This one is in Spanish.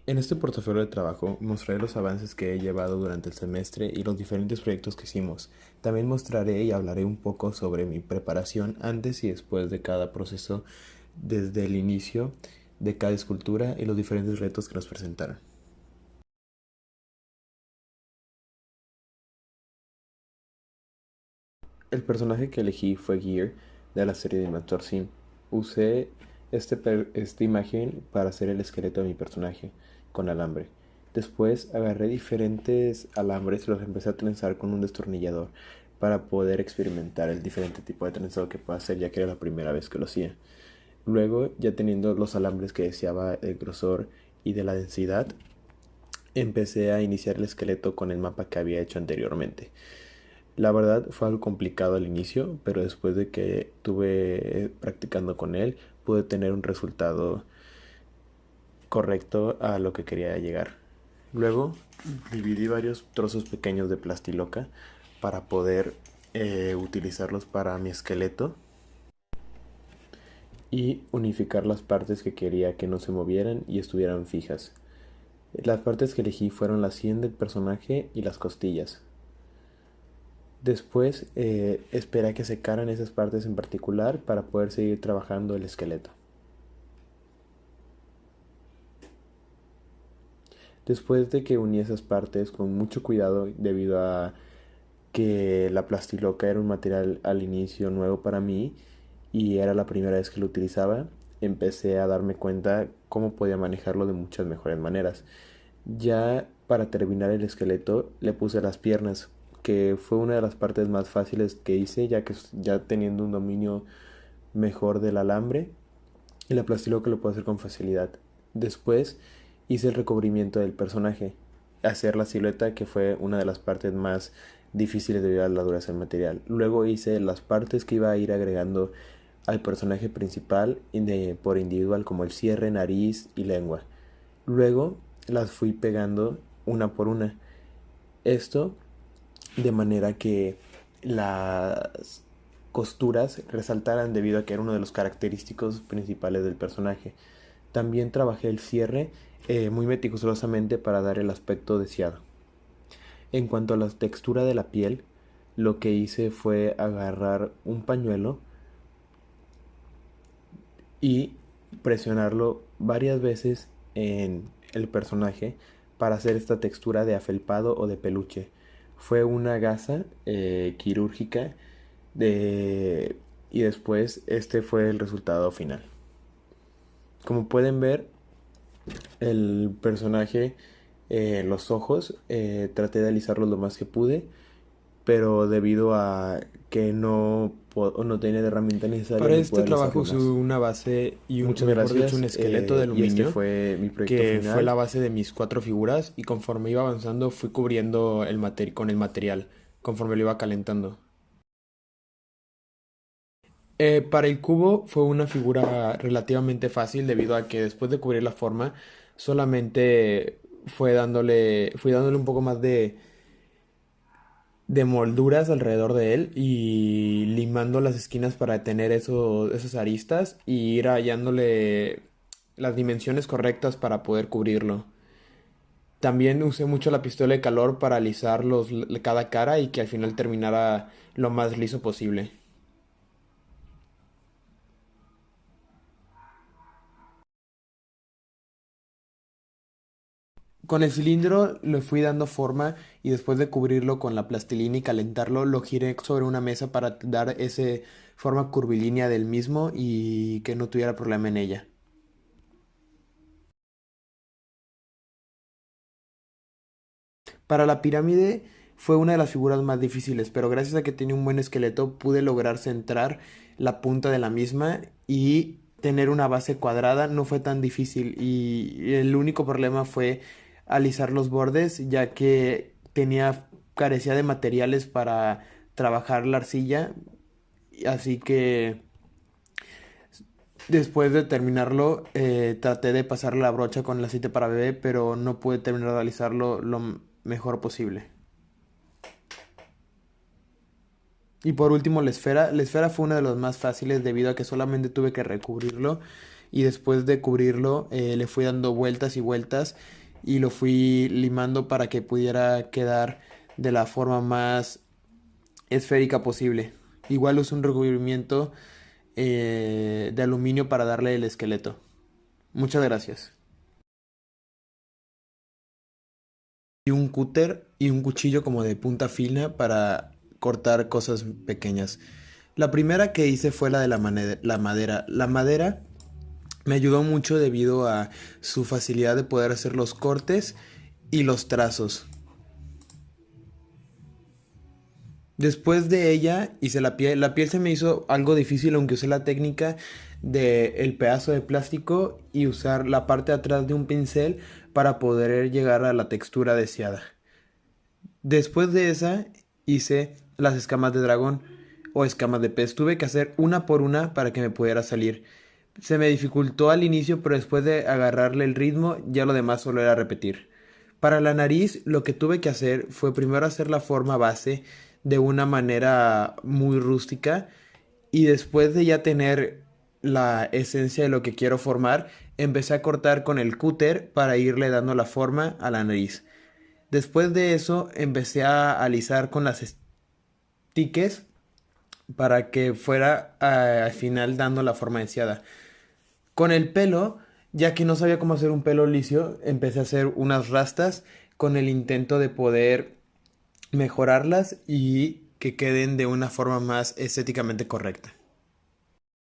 En este portafolio de trabajo mostraré los avances que he llevado durante el semestre y los diferentes proyectos que hicimos. También mostraré y hablaré un poco sobre mi preparación antes y después de cada proceso, desde el inicio de cada escultura y los diferentes retos que nos presentaron. El personaje que elegí fue Gear de la serie de Master Sim. Usé esta imagen para hacer el esqueleto de mi personaje con alambre. Después agarré diferentes alambres y los empecé a trenzar con un destornillador para poder experimentar el diferente tipo de trenzado que puedo hacer, ya que era la primera vez que lo hacía. Luego, ya teniendo los alambres que deseaba, el grosor y de la densidad, empecé a iniciar el esqueleto con el mapa que había hecho anteriormente. La verdad fue algo complicado al inicio, pero después de que tuve practicando con él, pude tener un resultado correcto a lo que quería llegar. Luego dividí varios trozos pequeños de plastiloca para poder utilizarlos para mi esqueleto y unificar las partes que quería que no se movieran y estuvieran fijas. Las partes que elegí fueron la sien del personaje y las costillas. Después esperé a que secaran esas partes en particular para poder seguir trabajando el esqueleto. Después de que uní esas partes con mucho cuidado debido a que la plastiloca era un material al inicio nuevo para mí y era la primera vez que lo utilizaba, empecé a darme cuenta cómo podía manejarlo de muchas mejores maneras. Ya para terminar el esqueleto le puse las piernas, que fue una de las partes más fáciles que hice, ya que ya teniendo un dominio mejor del alambre y la plastiloca lo puedo hacer con facilidad. Después hice el recubrimiento del personaje, hacer la silueta, que fue una de las partes más difíciles debido a la dureza del material. Luego hice las partes que iba a ir agregando al personaje principal por individual, como el cierre, nariz y lengua. Luego las fui pegando una por una. Esto de manera que las costuras resaltaran debido a que era uno de los característicos principales del personaje. También trabajé el cierre muy meticulosamente para dar el aspecto deseado. En cuanto a la textura de la piel, lo que hice fue agarrar un pañuelo y presionarlo varias veces en el personaje para hacer esta textura de afelpado o de peluche. Fue una gasa quirúrgica y después este fue el resultado final. Como pueden ver, el personaje, los ojos, traté de alisarlos lo más que pude, pero debido a que no tenía la herramienta necesaria, Para no este pude trabajo alisarlo usé más. una base y Muchas mejor dicho, un gracias, esqueleto de y este aluminio fue mi proyecto que fue la final. base de mis cuatro figuras y conforme iba avanzando fui cubriendo con el material, conforme lo iba calentando. Para el cubo fue una figura relativamente fácil debido a que después de cubrir la forma solamente fui dándole un poco más de molduras alrededor de él y limando las esquinas para tener esas aristas y ir hallándole las dimensiones correctas para poder cubrirlo. También usé mucho la pistola de calor para alisar cada cara y que al final terminara lo más liso posible. Con el cilindro le fui dando forma y después de cubrirlo con la plastilina y calentarlo, lo giré sobre una mesa para dar esa forma curvilínea del mismo y que no tuviera problema en ella. Para la pirámide fue una de las figuras más difíciles, pero gracias a que tenía un buen esqueleto pude lograr centrar la punta de la misma y tener una base cuadrada no fue tan difícil y el único problema fue alisar los bordes ya que carecía de materiales para trabajar la arcilla, así que después de terminarlo traté de pasar la brocha con el aceite para bebé, pero no pude terminar de alisarlo lo mejor posible. Y por último, la esfera. La esfera fue una de las más fáciles debido a que solamente tuve que recubrirlo y después de cubrirlo le fui dando vueltas y vueltas y lo fui limando para que pudiera quedar de la forma más esférica posible. Igual uso un recubrimiento de aluminio para darle el esqueleto. Muchas gracias. Y un cúter y un cuchillo como de punta fina para cortar cosas pequeñas. La primera que hice fue la de la madera. La madera me ayudó mucho debido a su facilidad de poder hacer los cortes y los trazos. Después de ella hice la piel. La piel se me hizo algo difícil, aunque usé la técnica de el pedazo de plástico y usar la parte de atrás de un pincel para poder llegar a la textura deseada. Después de esa hice las escamas de dragón o escamas de pez. Tuve que hacer una por una para que me pudiera salir. Se me dificultó al inicio, pero después de agarrarle el ritmo, ya lo demás solo era repetir. Para la nariz, lo que tuve que hacer fue primero hacer la forma base de una manera muy rústica y después de ya tener la esencia de lo que quiero formar, empecé a cortar con el cúter para irle dando la forma a la nariz. Después de eso, empecé a alisar con las stickers para que fuera al final dando la forma deseada. Con el pelo, ya que no sabía cómo hacer un pelo liso, empecé a hacer unas rastas con el intento de poder mejorarlas y que queden de una forma más estéticamente correcta.